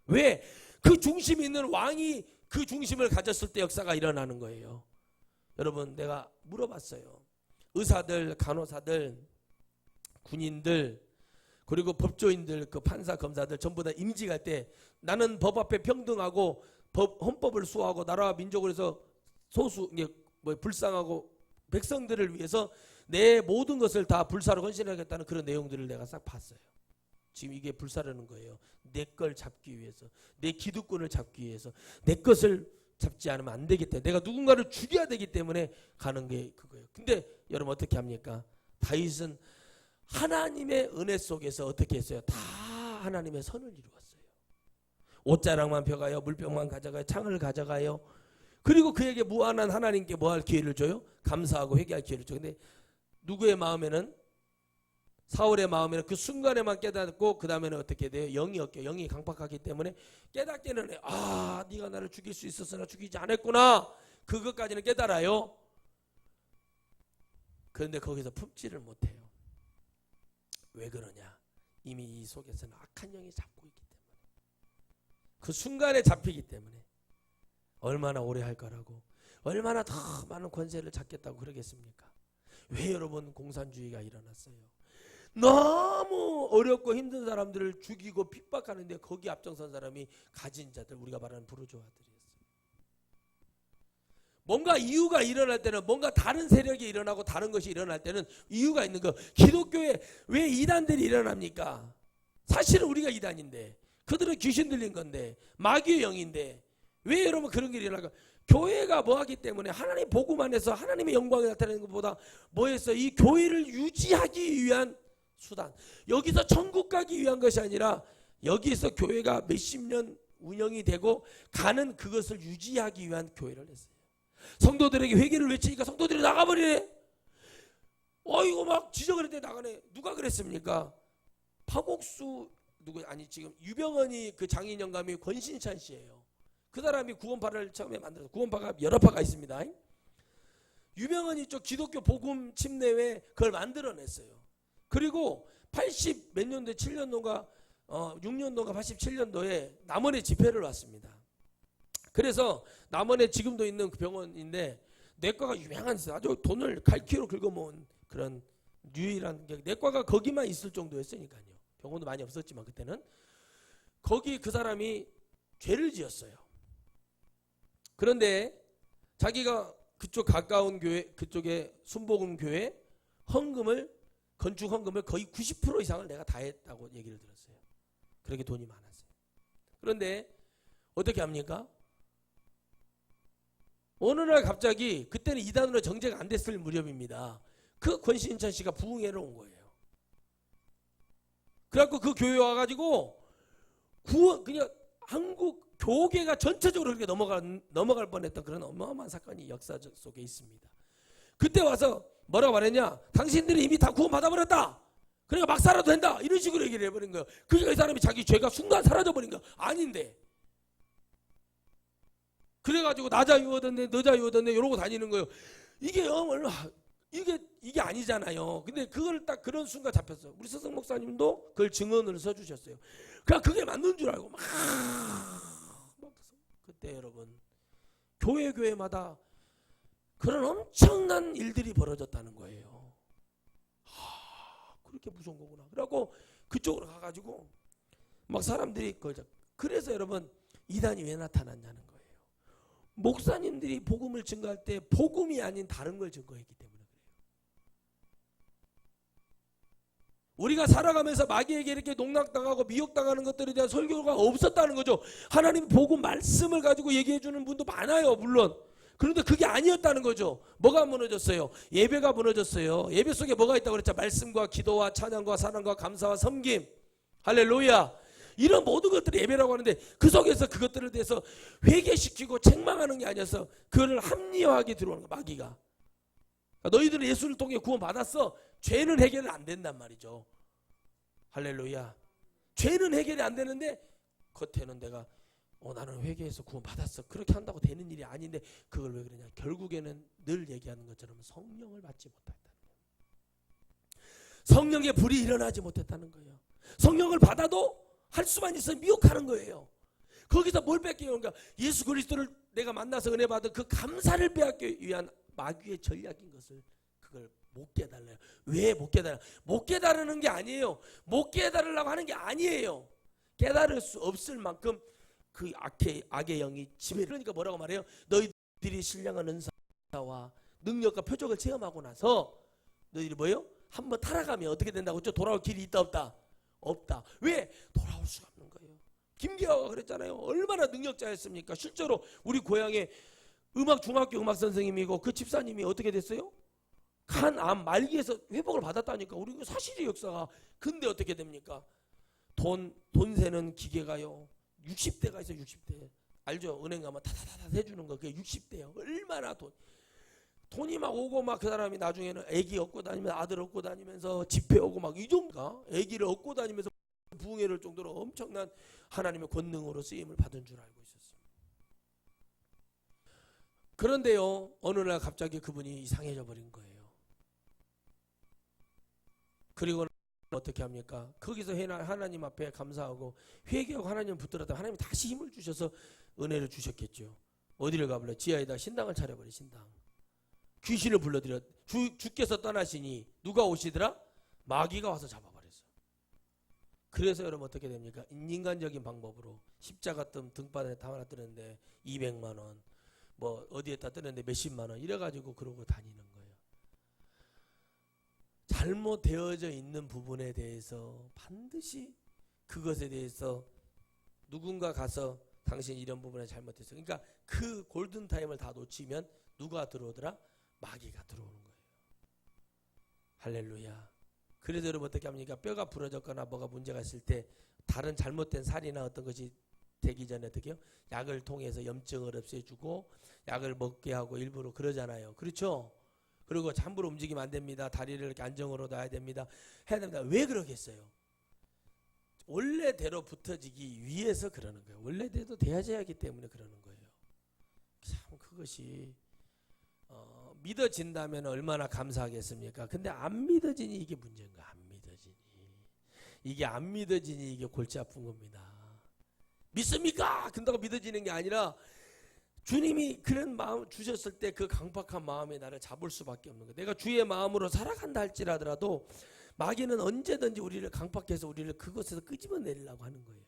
왜? 그 중심이 있는 왕이 그 중심을 가졌을 때 역사가 일어나는 거예요. 여러분, 내가 물어봤어요. 의사들, 간호사들, 군인들, 그리고 법조인들, 그 판사, 검사들 전부 다 임직할 때 나는 법 앞에 평등하고 헌법을 수호하고 나라와 민족을 해서 소수, 불쌍하고 백성들을 위해서 내 모든 것을 다 불사로 헌신하겠다는 그런 내용들을 내가 싹 봤어요. 지금 이게 불사라는 거예요. 내 걸 잡기 위해서, 내 기득권을 잡기 위해서, 내 것을 잡지 않으면 안 되기 때문에, 내가 누군가를 죽여야 되기 때문에 가는 게 그거예요. 근데 여러분 어떻게 합니까? 다윗은 하나님의 은혜 속에서 어떻게 했어요? 다 하나님의 선을 이루었어요. 옷자락만 펴가요, 물병만 가져가요, 창을 가져가요. 그리고 그에게 무한한 하나님께 뭐 할 기회를 줘요? 감사하고 회개할 기회를 줘요. 근데 누구의 마음에는, 사울의 마음에는 그 순간에만 깨닫고 그 다음에는 어떻게 돼요? 영이 없게, 영이 강팍하기 때문에 깨닫기는 해. 아, 네가 나를 죽일 수 있었으나 죽이지 않았구나. 그것까지는 깨달아요. 그런데 거기서 품지를 못해요. 왜 그러냐? 이미 이 속에서는 악한 영이 잡고 있기 때문에, 그 순간에 잡히기 때문에. 얼마나 오래 할 거라고, 얼마나 더 많은 권세를 잡겠다고 그러겠습니까? 왜 여러분 공산주의가 일어났어요? 너무 어렵고 힘든 사람들을 죽이고 핍박하는데 거기 앞장선 사람이 가진 자들, 우리가 말하는 부르주아들이었어요. 뭔가 이유가 일어날 때는, 뭔가 다른 세력이 일어나고 다른 것이 일어날 때는 이유가 있는 거. 기독교에 왜 이단들이 일어납니까? 사실은 우리가 이단인데, 그들은 귀신 들린 건데, 마귀의 영인데, 왜 여러분 그런 일이 일어날까? 교회가 뭐하기 때문에 하나님 복음 안에서 하나님의 영광이 나타나는 것보다 뭐했어? 이 교회를 유지하기 위한 수단. 여기서 천국 가기 위한 것이 아니라 여기서 교회가 몇십 년 운영이 되고 가는 그것을 유지하기 위한 교회를 했어요. 성도들에게 회개를 외치니까 성도들이 나가버리네. 어이구 막 지저거릴 때 나가네. 누가 그랬습니까? 파곡수 누구, 아니 지금 유병헌이 그 장인 영감이 권신찬 씨예요. 그 사람이 구원파를 처음에 만들었어요. 구원파가 여러 파가 있습니다. 유병헌이 쪽 기독교 복음 침례회 그걸 만들어냈어요. 그리고 80 몇 년도에 7년도인가 6년도인가 87년도에 남원에 집회를 왔습니다. 그래서 남원에 지금도 있는 그 병원인데 내과가 유명한, 아주 돈을 갈퀴로 긁어모은 그런 유일한 내과가 거기만 있을 정도였으니까요. 병원도 많이 없었지만 그때는. 거기 그 사람이 죄를 지었어요. 그런데 자기가 그쪽 가까운 교회, 그쪽에 순복음 교회 헌금을, 건축 헌금을 거의 90% 이상을 내가 다 했다고 얘기를 들었어요. 그렇게 돈이 많았어요. 그런데 어떻게 합니까? 어느 날 갑자기, 그때는 이단으로 정제가 안 됐을 무렵입니다. 그 권신찬 씨가 부흥회를 온 거예요. 그래갖고 그 교회 와가지고 그냥 한국 교계가 전체적으로 그렇게 넘어갈 뻔했던 그런 어마어마한 사건이 역사 속에 있습니다. 그때 와서 뭐라고 말했냐? 당신들이 이미 다 구원 받아버렸다. 그러니까 막 살아도 된다. 이런 식으로 얘기를 해버린 거예요. 그러니까 이 사람이 자기 죄가 순간 사라져버린 거 아닌데. 그래가지고 나 자유 얻었네, 너 자유 얻었네 이러고 다니는 거예요. 이게 얼마, 이게 아니잖아요. 근데 그걸 딱 그런 순간 잡혔어요. 우리 서성 목사님도 그걸 증언을 써주셨어요. 그냥 그게 맞는 줄 알고 막 그때 여러분 교회마다 그런 엄청난 일들이 벌어졌다는 거예요. 그렇게 무서운 거구나. 그래갖고 그쪽으로 가가지고 막 사람들이 그래서 여러분 이단이 왜 나타났냐는 거예요. 목사님들이 복음을 증거할 때 복음이 아닌 다른 걸 증거했기 때문에 그래요. 우리가 살아가면서 마귀에게 이렇게 농락당하고 미혹당하는 것들에 대한 설교가 없었다는 거죠. 하나님 복음 말씀을 가지고 얘기해 주는 분도 많아요, 물론. 그런데 그게 아니었다는 거죠. 뭐가 무너졌어요? 예배가 무너졌어요. 예배 속에 뭐가 있다고 그랬죠? 말씀과 기도와 찬양과 사랑과 감사와 섬김. 할렐루야. 이런 모든 것들이 예배라고 하는데 그 속에서 그것들에 대해서 회개시키고 책망하는 게 아니어서 그거를 합리화하게 들어오는 거야, 마귀가. 너희들은 예수를 통해 구원받았어. 죄는 해결이 안 된단 말이죠. 할렐루야. 죄는 해결이 안 되는데 겉에는 내가 나는 회개해서 구원받았어. 그렇게 한다고 되는 일이 아닌데 그걸 왜 그러냐. 결국에는 늘 얘기하는 것처럼 성령을 받지 못했다는 거예요. 성령의 불이 일어나지 못했다는 거예요. 성령을 받아도 할 수만 있으면 미혹하는 거예요. 거기서 뭘 뺏겨요? 그러니까 예수 그리스도를 내가 만나서 은혜 받은 그 감사를 빼앗기 위한 마귀의 전략인 것을 그걸 못 깨달아요. 왜 못 깨달아? 못 깨달으는 게 아니에요. 못 깨달으려고 하는 게 아니에요. 깨달을 수 없을 만큼 그 악의 영이 지배. 그러니까 뭐라고 말해요? 너희들이 신령한 은사와 능력과 표적을 체험하고 나서 너희들이 뭐예요? 한번 타락하면 어떻게 된다고 했죠? 돌아올 길이 있다 없다? 없다. 왜? 돌아올 수가 없는 거예요. 김기화가 그랬잖아요. 얼마나 능력자였습니까? 실제로 우리 고향에 중학교 음악 선생님이고 그 집사님이 어떻게 됐어요? 간암 말기에서 회복을 받았다니까. 우리 사실이 역사가. 근데 어떻게 됩니까? 돈 세는 기계가요. 60대가 있어요. 60대. 알죠? 은행 가면 타다다다 해주는 거. 그게 60대예요. 얼마나 돈이 막 오고 막 그 사람이 나중에는 애기 얻고 다니면서 아들 얻고 다니면서 집회 오고 막 이 정도가 애기를 얻고 다니면서 부흥회를 정도로 엄청난 하나님의 권능으로 쓰임을 받은 줄 알고 있었어요. 그런데요, 어느 날 갑자기 그분이 이상해져 버린 거예요. 그리고 어떻게 합니까? 거기서 하나님 앞에 감사하고 회개하고 하나님을 붙들었다. 하나님이 다시 힘을 주셔서 은혜를 주셨겠죠. 어디를 가볼래? 지하에다 신당을 차려버려. 신당. 귀신을 불러들여. 주께서 떠나시니 누가 오시더라? 마귀가 와서 잡아버렸어. 그래서 여러분 어떻게 됩니까? 인간적인 방법으로 십자가 등바닥에 하나 뜨는데 200만 원, 뭐 어디에다 뜨는데 몇십만 원 이래가지고 그러고 다니는 거예요. 잘못되어져 있는 부분에 대해서 반드시 그것에 대해서 누군가 가서 당신 이런 부분에 잘못했어. 그러니까 그 골든타임을 다 놓치면 누가 들어오더라? 마귀가 들어오는 거예요. 할렐루야. 그래서 여러분 어떻게 합니까? 뼈가 부러졌거나 뭐가 문제가 있을 때 다른 잘못된 살이나 어떤 것이 되기 전에 어떻게 해요? 약을 통해서 염증을 없애주고 약을 먹게 하고 일부러 그러잖아요. 그렇죠? 그리고 함부로 움직이면 안 됩니다. 다리를 이렇게 안정으로 놔야 됩니다. 해야 됩니다. 왜 그러겠어요? 원래대로 붙어지기 위해서 그러는 거예요. 원래대로 돼야지 하기 때문에 그러는 거예요. 참 그것이 믿어진다면 얼마나 감사하겠습니까? 근데 안 믿어지니 이게 문제인 거야. 안 믿어지니. 이게 안 믿어지니 이게 골치 아픈 겁니다. 믿습니까? 근다고 믿어지는 게 아니라 주님이 그런 마음 주셨을 때 그 강팍한 마음이 나를 잡을 수밖에 없는 거예요. 내가 주의 마음으로 살아간다 할지라도 마귀는 언제든지 우리를 강팍해서 우리를 그것에서 끄집어내려고 하는 거예요.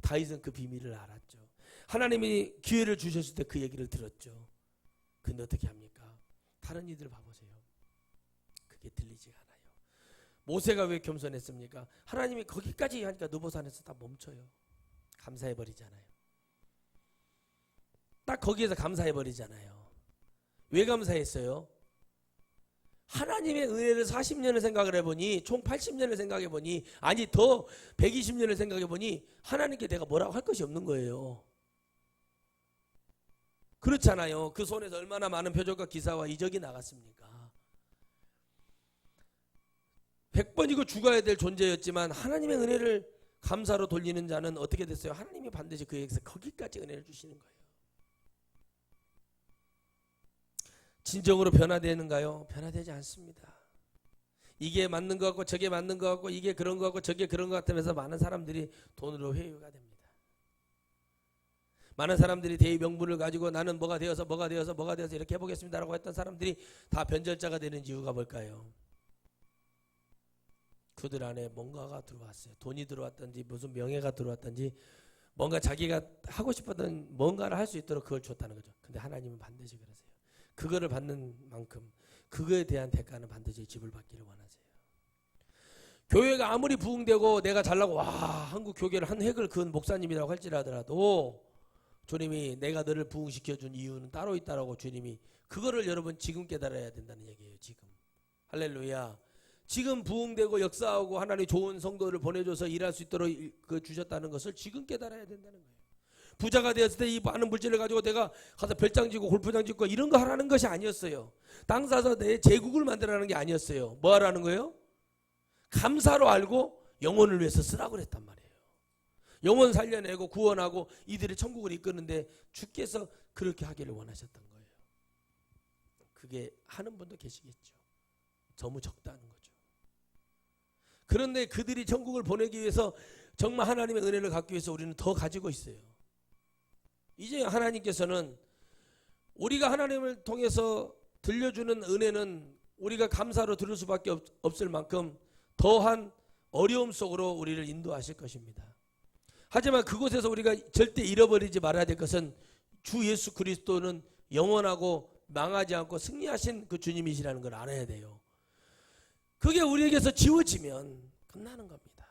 다윗은 그 비밀을 알았죠. 하나님이 기회를 주셨을 때 그 얘기를 들었죠. 근데 어떻게 합니까? 다른 이들 봐보세요. 그게 들리지가 않아요. 모세가 왜 겸손했습니까? 하나님이 거기까지 하니까 느보산에서 다 멈춰요. 감사해버리잖아요. 딱 거기에서 감사해버리잖아요. 왜 감사했어요? 하나님의 은혜를 40년을 생각을 해보니 총 80년을 생각해보니 아니 더 120년을 생각해보니 하나님께 내가 뭐라고 할 것이 없는 거예요. 그렇잖아요. 그 손에서 얼마나 많은 표적과 기사와 이적이 나갔습니까? 100번이고 죽어야 될 존재였지만 하나님의 은혜를 감사로 돌리는 자는 어떻게 됐어요? 하나님이 반드시 그에게서 거기까지 은혜를 주시는 거예요. 진정으로 변화되는가요? 변화되지 않습니다. 이게 맞는 것 같고 저게 맞는 것 같고 이게 그런 것 같고 저게 그런 것 같으면서 많은 사람들이 돈으로 회유가 됩니다. 많은 사람들이 대의 명분을 가지고 나는 뭐가 되어서 이렇게 해보겠습니다라고 했던 사람들이 다 변절자가 되는 이유가 뭘까요? 그들 안에 뭔가가 들어왔어요. 돈이 들어왔든지 무슨 명예가 들어왔든지 뭔가 자기가 하고 싶었던 뭔가를 할 수 있도록 그걸 줬다는 거죠. 근데 하나님은 반드시 그러세요. 그거를 받는 만큼 그거에 대한 대가는 반드시 지불받기를 원하세요. 교회가 아무리 부흥되고 내가 잘나고 와 한국 교계를 한 획을 그은 목사님이라고 할지라도 주님이 내가 너를 부흥시켜준 이유는 따로 있다라고 주님이 그거를 여러분 지금 깨달아야 된다는 얘기예요. 지금 할렐루야. 지금 부흥되고 역사하고 하나님 좋은 성도를 보내줘서 일할 수 있도록 주셨다는 것을 지금 깨달아야 된다는 거예요. 부자가 되었을 때 이 많은 물질을 가지고 내가 가서 별장 짓고 골프장 짓고 이런 거 하라는 것이 아니었어요. 땅 사서 내 제국을 만들라는 게 아니었어요. 뭐 하라는 거예요? 감사로 알고 영혼을 위해서 쓰라고 그랬단 말이에요. 영혼 살려내고 구원하고 이들의 천국을 이끄는데 주께서 그렇게 하기를 원하셨던 거예요. 그게 하는 분도 계시겠죠. 너무 적다는 거죠. 그런데 그들이 천국을 보내기 위해서 정말 하나님의 은혜를 갖기 위해서 우리는 더 가지고 있어요. 이제 하나님께서는 우리가 하나님을 통해서 들려주는 은혜는 우리가 감사로 들을 수밖에 없을 만큼 더한 어려움 속으로 우리를 인도하실 것입니다. 하지만 그곳에서 우리가 절대 잃어버리지 말아야 될 것은 주 예수 그리스도는 영원하고 망하지 않고 승리하신 그 주님이시라는 걸 알아야 돼요. 그게 우리에게서 지워지면 끝나는 겁니다.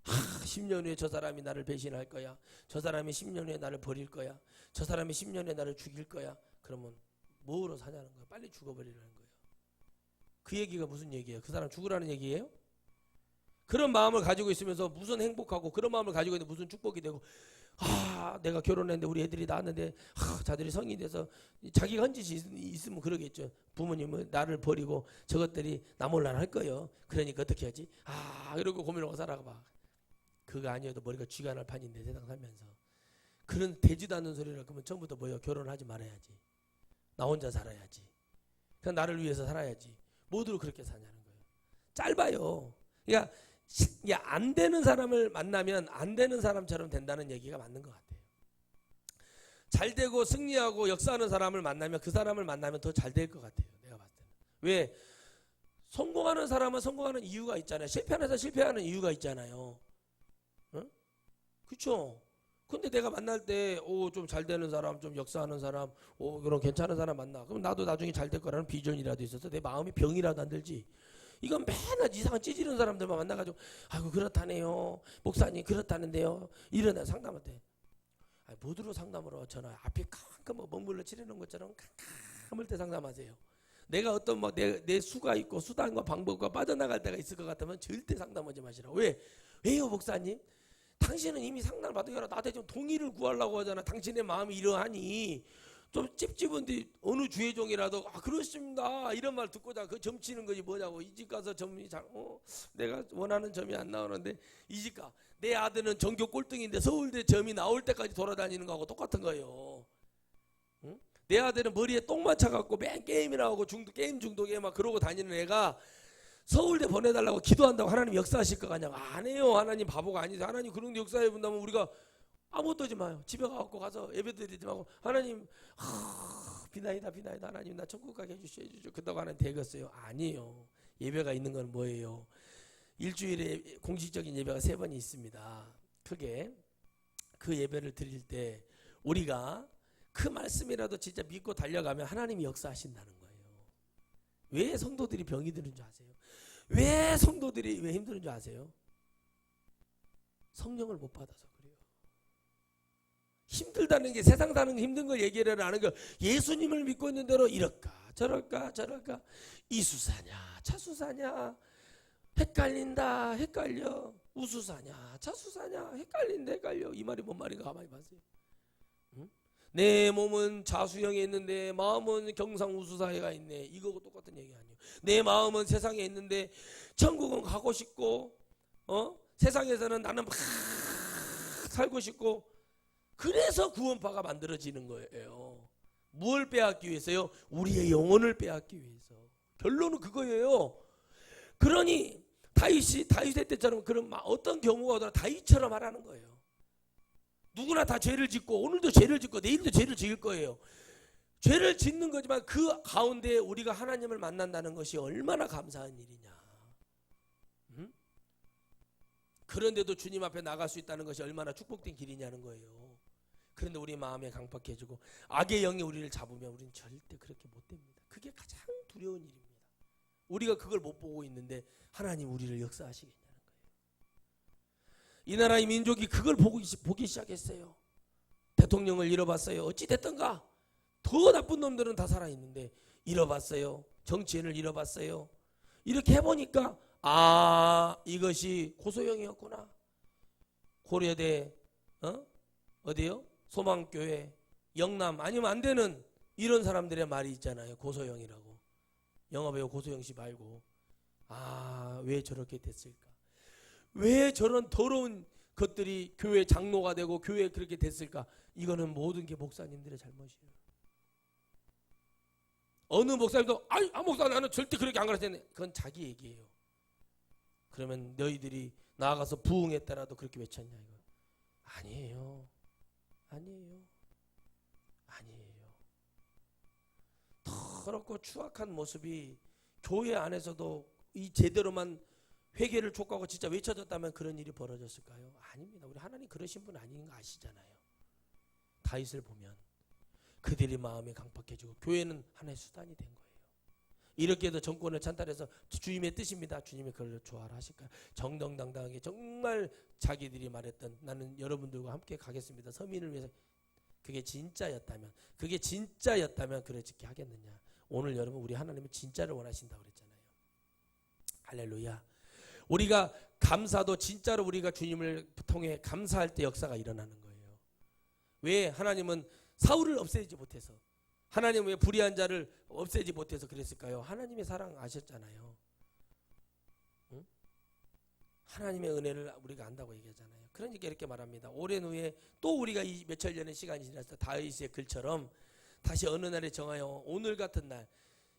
10년 후에 저 사람이 나를 배신할 거야. 저 사람이 10년 후에 나를 버릴 거야. 저 사람이 10년 후에 나를 죽일 거야. 그러면 뭐로 사냐는 거야. 빨리 죽어버리라는 거예요. 그 얘기가 무슨 얘기예요? 그 사람 죽으라는 얘기예요? 그런 마음을 가지고 있으면서 무슨 행복하고 그런 마음을 가지고 있는데 무슨 축복이 되고 내가 결혼했는데 우리 애들이 낳았는데 자들이 성인이 돼서 자기가 한 짓이 있으면 그러겠죠. 부모님은 나를 버리고 저것들이 나 몰라 할 거예요. 그러니까 어떻게 하지? 이러고 고민하고 살아가. 그거 아니어도 머리가 쥐가 날 판인데 세상 살면서 그런 되지도 않는 소리를 그러면 처음부터 뭐예요? 결혼하지 말아야지. 나 혼자 살아야지. 그냥 나를 위해서 살아야지. 모두를 그렇게 사냐는 거예요. 짧아요. 그러니까 안 되는 사람을 만나면 안 되는 사람처럼 된다는 얘기가 맞는 것 같아요. 잘 되고 승리하고 역사하는 사람을 만나면 그 사람을 만나면 더 잘 될 것 같아요. 내가 봤을 때는. 왜? 성공하는 사람은 성공하는 이유가 있잖아요. 실패하는 사람 실패하는 이유가 있잖아요. 응? 그렇죠? 근데 내가 만날 때 좀 잘 되는 사람, 좀 역사하는 사람, 그런 괜찮은 사람 만나. 그럼 나도 나중에 잘 될 거라는 비전이라도 있어서 내 마음이 병이라도 안 들지. 이건 맨날 이상한 찌질한 사람들만 만나가지고 아이고 그렇다네요. 목사님 그렇다는데요. 이러나 상담할 때 뭐들어 상담으로 전화 앞에 깜깜 먹물로 치르는 것처럼 깜깜할 때 상담하세요. 내가 어떤 내 수가 있고 수단과 방법과 빠져나갈 때가 있을 것 같으면 절대 상담하지 마시라고. 왜요 목사님? 당신은 이미 상담을 받으라. 나한테 좀 동의를 구하려고 하잖아. 당신의 마음이 이러하니 좀 찝찝한데 어느 주의종이라도 그렇습니다 이런 말 듣고자 그 점치는 것이 뭐냐고. 이 집 가서 점이 내가 원하는 점이 안 나오는데 이 집 가. 내 아들은 전교 꼴등인데 서울대 점이 나올 때까지 돌아다니는 거하고 똑같은 거예요. 응? 내 아들은 머리에 똥만 차갖고 맨 게임이나 하고 게임 중독에 막 그러고 다니는 애가 서울대 보내달라고 기도한다고 하나님 역사하실 거 아니냐고. 안 해요. 하나님 바보가 아니죠. 하나님 그런 역사해 본다면 우리가 아무것도 하지 마요. 집에 가서 예배 드리지 말고 하나님 비나이다 하나님 나 천국 가게 해주시오. 그렇다고 하나님 되겠어요? 아니에요. 예배가 있는 건 뭐예요? 일주일에 공식적인 예배가 3번이 있습니다. 크게 그 예배를 드릴 때 우리가 그 말씀이라도 진짜 믿고 달려가면 하나님이 역사하신다는 거예요. 왜 성도들이 병이 드는 줄 아세요? 왜 성도들이 왜 힘드는 줄 아세요? 성령을 못 받아서 그래요. 힘들다는 게 세상 사는 게 힘든 걸 얘기를 하는 거. 예수님을 믿고 있는 대로 이럴까 저럴까 이수사냐 차수사냐 헷갈린다 헷갈려. 우수사냐 차수사냐 헷갈려. 이 말이 뭔 말인가 가만히 봐세요. 응? 내 몸은 자수형에 있는데 마음은 경상우수사회가 있네. 이거하고 똑같은 얘기 아니에요. 내 마음은 세상에 있는데 천국은 가고 싶고 세상에서는 나는 막 살고 싶고 그래서 구원파가 만들어지는 거예요. 무엇을 빼앗기 위해서요? 우리의 영혼을 빼앗기 위해서. 결론은 그거예요. 그러니 다윗의 때처럼 그런 어떤 경우가 오더라도 다윗처럼 하라는 거예요. 누구나 다 죄를 짓고 오늘도 죄를 짓고 내일도 죄를 지을 거예요. 죄를 짓는 거지만 그 가운데 우리가 하나님을 만난다는 것이 얼마나 감사한 일이냐. 응? 그런데도 주님 앞에 나갈 수 있다는 것이 얼마나 축복된 길이냐는 거예요. 그런데 우리 마음에 강박해지고 악의 영이 우리를 잡으면 우리는 절대 그렇게 못 됩니다. 그게 가장 두려운 일입니다. 우리가 그걸 못 보고 있는데 하나님 우리를 역사하시겠냐는 거예요. 이 나라의 민족이 그걸 보기 시작했어요. 대통령을 잃어봤어요. 어찌 됐던가 더 나쁜 놈들은 다 살아있는데 잃어봤어요. 정치인을 잃어봤어요. 이렇게 해보니까 이것이 고소영이었구나. 고려대 어디요? 소망교회 영남 아니면 안 되는 이런 사람들의 말이 있잖아요. 고소영이라고. 영화배우 고소영 씨 말고 왜 저렇게 됐을까? 왜 저런 더러운 것들이 교회 장로가 되고 교회에 그렇게 됐을까? 이거는 모든 게 목사님들의 잘못이에요. 어느 목사님도 목사 나는 절대 그렇게 안 가르쳤네. 그건 자기 얘기예요. 그러면 너희들이 나아가서 부흥했다라도 그렇게 외쳤냐 이거. 아니에요. 더럽고 추악한 모습이 교회 안에서도 이 제대로만 회개를 촉구하고 진짜 외쳐졌다면 그런 일이 벌어졌을까요? 아닙니다. 우리 하나님 그러신 분 아닌 거 아시잖아요. 다윗을 보면 그들이 마음이 강팍해지고 교회는 하나의 수단이 된 거예요. 이렇게 해서 정권을 찬탈해서 주님의 뜻입니다. 주님이 그걸 좋아라 하실까요? 정정당당하게 정말 자기들이 말했던 나는 여러분들과 함께 가겠습니다. 서민을 위해서 그게 진짜였다면 그렇게 하겠느냐. 오늘 여러분 우리 하나님은 진짜를 원하신다고 그랬잖아요. 할렐루야. 우리가 감사도 진짜로 우리가 주님을 통해 감사할 때 역사가 일어나는 거예요. 왜 하나님은 사울을 없애지 못해서 하나님은 왜 불의한 자를 없애지 못해서 그랬을까요? 하나님의 사랑 아셨잖아요. 응? 하나님의 은혜를 우리가 안다고 얘기하잖아요. 그러니까 이렇게 말합니다. 오랜 후에 또 우리가 이 몇천 년의 시간이 지나서 다윗의 글처럼 다시 어느 날에 정하여 오늘 같은 날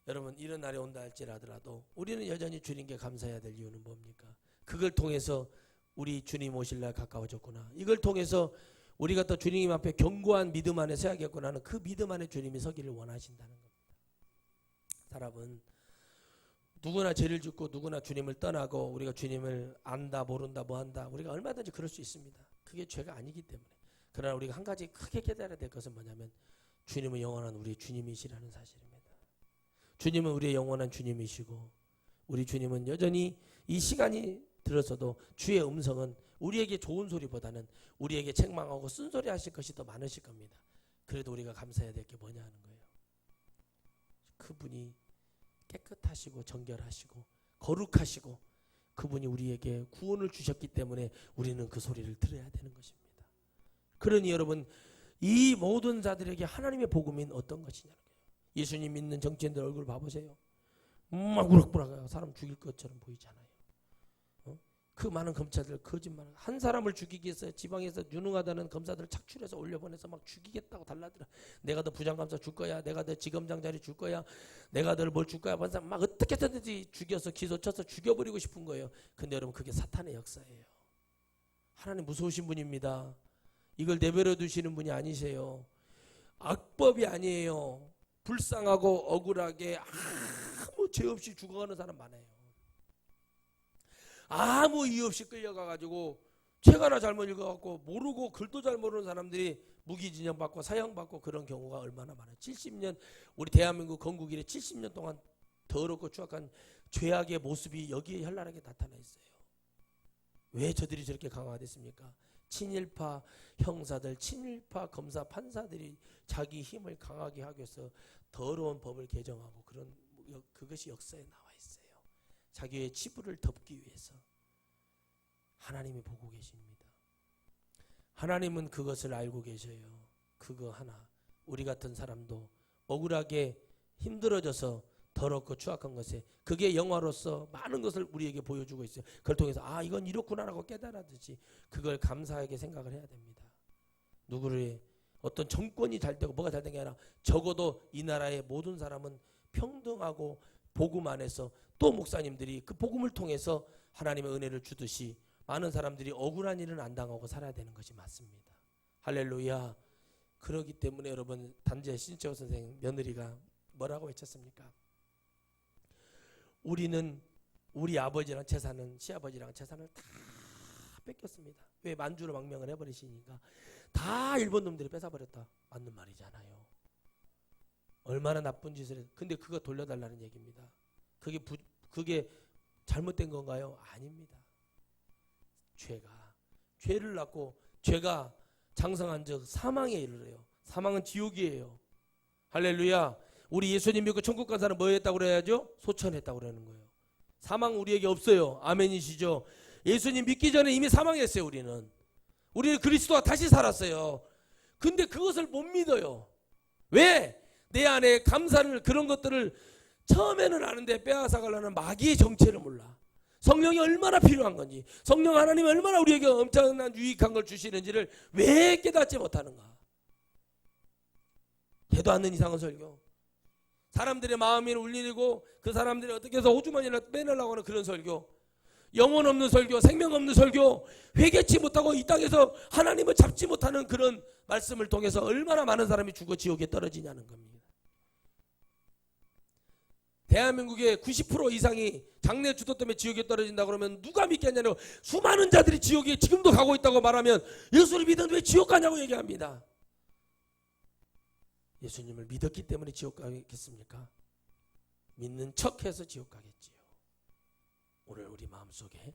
여러분 이런 날이 온다 할지라도 우리는 여전히 주님께 감사해야 될 이유는 뭡니까? 그걸 통해서 우리 주님 오실 날 가까워졌구나. 이걸 통해서 우리가 또 주님 앞에 견고한 믿음 안에 서야겠구나 하는 그 믿음 안에 주님이 서기를 원하신다는 겁니다. 사람은 누구나 죄를 짓고 누구나 주님을 떠나고 우리가 주님을 안다 모른다 뭐한다 우리가 얼마든지 그럴 수 있습니다. 그게 죄가 아니기 때문에. 그러나 우리가 한 가지 크게 깨달아야 될 것은 뭐냐면 주님은 영원한 우리 주님이시라는 사실입니다. 주님은 우리의 영원한 주님이시고 우리 주님은 여전히 이 시간이 들어서도 주의 음성은 우리에게 좋은 소리보다는 우리에게 책망하고 쓴소리 하실 것이 더 많으실 겁니다. 그래도 우리가 감사해야 될 게 뭐냐 하는 거예요. 그분이 깨끗하시고 정결하시고 거룩하시고 그분이 우리에게 구원을 주셨기 때문에 우리는 그 소리를 들어야 되는 것입니다. 그러니 여러분 이 모든 자들에게 하나님의 복음인 어떤 것이냐는 거예요. 예수님 믿는 정치인들 얼굴 봐보세요. 막 우락부락해요. 사람 죽일 것처럼 보이잖아요. 그 많은 검찰들 거짓말. 한 사람을 죽이기 위해서 지방에서 유능하다는 검사들을 착출해서 올려보내서 막 죽이겠다고 달라들어. 내가 너 부장검사 줄 거야. 내가 너 지검장 자리 줄 거야. 내가 너를 뭘 줄 거야. 막 어떻게든지 죽여서 기소쳐서 죽여버리고 싶은 거예요. 근데 여러분 그게 사탄의 역사예요. 하나님 무서우신 분입니다. 이걸 내버려 두시는 분이 아니세요. 악법이 아니에요. 불쌍하고 억울하게 아무 죄 없이 죽어가는 사람 많아요. 아무 이유 없이 끌려가가지고 책 하나 잘못 읽어갖고 모르고 글도 잘 모르는 사람들이 무기징역 받고 사형 받고 그런 경우가 얼마나 많아요. 70년 우리 대한민국 건국 이래 70년 동안 더럽고 추악한 죄악의 모습이 여기에 현란하게 나타나 있어요. 왜 저들이 저렇게 강화됐습니까? 친일파 형사들, 친일파 검사 판사들이 자기 힘을 강하게 하기 위해서 더러운 법을 개정하고 그것이 역사에 나와 있어요. 자기의 치부를 덮기 위해서. 하나님이 보고 계십니다. 하나님은 그것을 알고 계셔요. 그거 하나 우리 같은 사람도 억울하게 힘들어져서 더럽고 추악한 것에 그게 영화로서 많은 것을 우리에게 보여주고 있어요. 그걸 통해서 이건 이렇구나라고 깨달아듯이 그걸 감사하게 생각을 해야 됩니다. 누구를 어떤 정권이 잘 되고 뭐가 잘 된 게 아니라 적어도 이 나라의 모든 사람은 평등하고 복음 안에서 또 목사님들이 그 복음을 통해서 하나님의 은혜를 주듯이 많은 사람들이 억울한 일은 안 당하고 살아야 되는 것이 맞습니다. 할렐루야. 그렇기 때문에 여러분 단재 신채호 선생 며느리가 뭐라고 외쳤습니까? 우리는 우리 아버지랑 재산은 시아버지랑 재산을 다 뺏겼습니다. 왜? 만주로 망명을 해버리시니까 다 일본 놈들이 뺏어버렸다. 맞는 말이잖아요. 얼마나 나쁜 짓을 했. 근데 그거 돌려달라는 얘기입니다. 그게 잘못된 건가요? 아닙니다. 죄를 낳고 죄가 장성한 즉 사망에 이르러요. 사망은 지옥이에요. 할렐루야. 우리 예수님 믿고 천국 간 사람 뭐 했다고 그래야죠? 소천했다고 그러는 거예요. 사망 우리에게 없어요. 아멘이시죠? 예수님 믿기 전에 이미 사망했어요. 우리는 그리스도와 다시 살았어요. 근데 그것을 못 믿어요. 왜? 내 안에 감사를, 그런 것들을 처음에는 아는데 빼앗아가려는 마귀의 정체를 몰라. 성령이 얼마나 필요한 건지, 성령 하나님이 얼마나 우리에게 엄청난 유익한 걸 주시는지를 왜 깨닫지 못하는가. 되도 않는 이상한 설교, 사람들의 마음이 울리고 그 사람들이 어떻게 해서 호주머니를 빼내려고 하는 그런 설교, 영혼 없는 설교, 생명 없는 설교, 회개치 못하고 이 땅에서 하나님을 잡지 못하는 그런 말씀을 통해서 얼마나 많은 사람이 죽어 지옥에 떨어지냐는 겁니다. 대한민국의 90% 이상이 장래 주도 때문에 지옥에 떨어진다 그러면 누가 믿겠냐고, 수많은 자들이 지옥에 지금도 가고 있다고 말하면 예수를 믿었는데 왜 지옥 가냐고 얘기합니다. 예수님을 믿었기 때문에 지옥 가겠습니까? 믿는 척해서 지옥 가겠지요. 오늘 우리 마음속에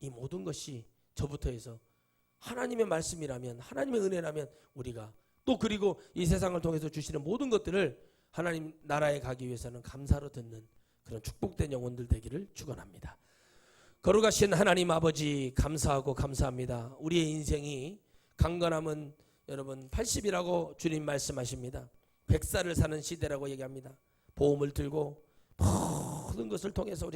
이 모든 것이 저부터 해서 하나님의 말씀이라면, 하나님의 은혜라면, 우리가 또 그리고 이 세상을 통해서 주시는 모든 것들을 하나님 나라에 가기 위해서는 감사로 듣는 그런 축복된 영혼들 되기를 축원합니다. 거룩하신 하나님 아버지, 감사하고 감사합니다. 우리의 인생이 강건함은 여러분 80이라고 주님 말씀하십니다. 100살을 사는 시대라고 얘기합니다. 보험을 들고 모든 것을 통해서 우리가